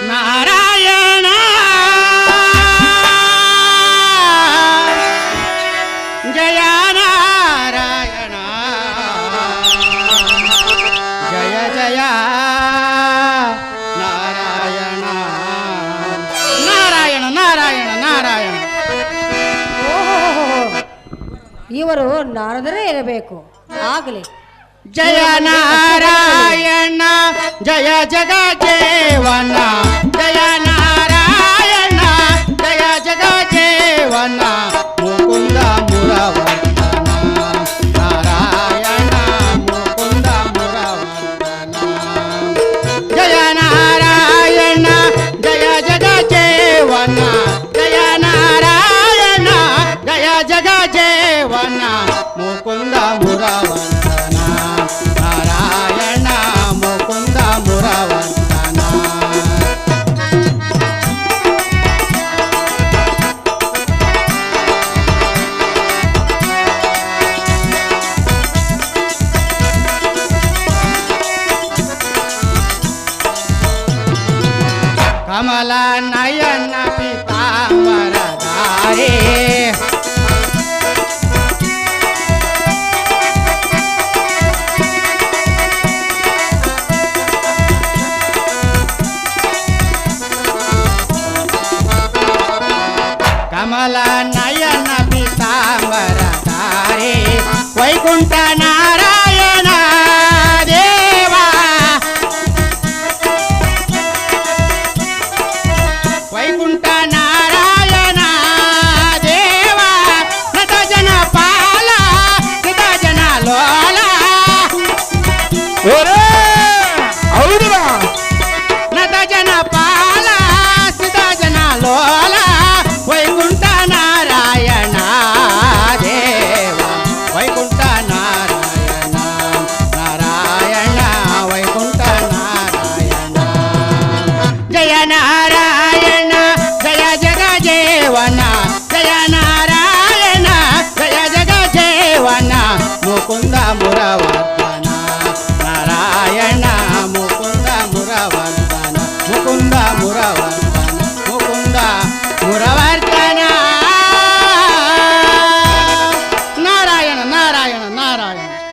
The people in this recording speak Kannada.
ನಾರಾಯಣ ಜಯ ನಾರಾಯಣ ಜಯ ಜಯ ನಾರಾಯಣ ನಾರಾಯಣ ನಾರಾಯಣ ನಾರಾಯಣ. ಇವರು ನಾರದರೇ ಇರಬೇಕು. ಆಗಲಿ. ಜಯ ನಾರಾಯಣ ಜಯ ಜಗಜೀವನ ಜಯ ನಾರಾಯಣ ಜಯ ಜಗಜೀವನ ಮುಕುಂದ ಮುರವರ್ಧನ ನಾರಾಯಣ ಮುಕುಂದ ಮುರವರ್ಧನ. ಜಯ ನಾರಾಯಣ ಜಯ ಜಗಜೀವನ ಜಯ ನಾರಾಯಣ ಜಯ ಜಗಜೀವನ ಮುಕುಂದ ಮುರವರ್ಧನ ನಾರಾಯಣ ಮುಕುಂದ ಮುರವರ್ಧನ. ಕಮಲ ನಯನ ಪೀತಾಂಬರಧಾರಿ ಕಮಲ ನಯನ ಪೀತಾಂಬರಧಾರಿ ವೈಕುಂಠ ನಾರಾಯಣ ದೇವ ವೈಕುಂಠ ನಾರಾಯಣ ದೇವ ನಟ ಜನ ಪಾಲ ನಟ ಜನ ಲೋಲ ನಟ ಜನ ಪಾಲ ಸಿದ ಜನ ಲೋಲ ವೈಕುಂಠ ನಾರಾಯಣ ದೇವ ವೈಕುಂಠ ನಾರಾಯಣ ನಾರಾಯಣ ವೈಕುಂಠ ನಾರಾಯಣ. ಜಯ ನಾರಾಯಣ ಜಯ ಜಗಜೀವನ ಜಯ ನಾರಾಯಣ ಜಯ ಜಗಜೀವನ ಮುಕುಂದ ಮುರವರ್ಧನ ನಾರಾಯಣ ಮುಕುಂದ ಮುರವರ್ಧನ ಮುಕುಂದ ಮುರವರ್ಧನ.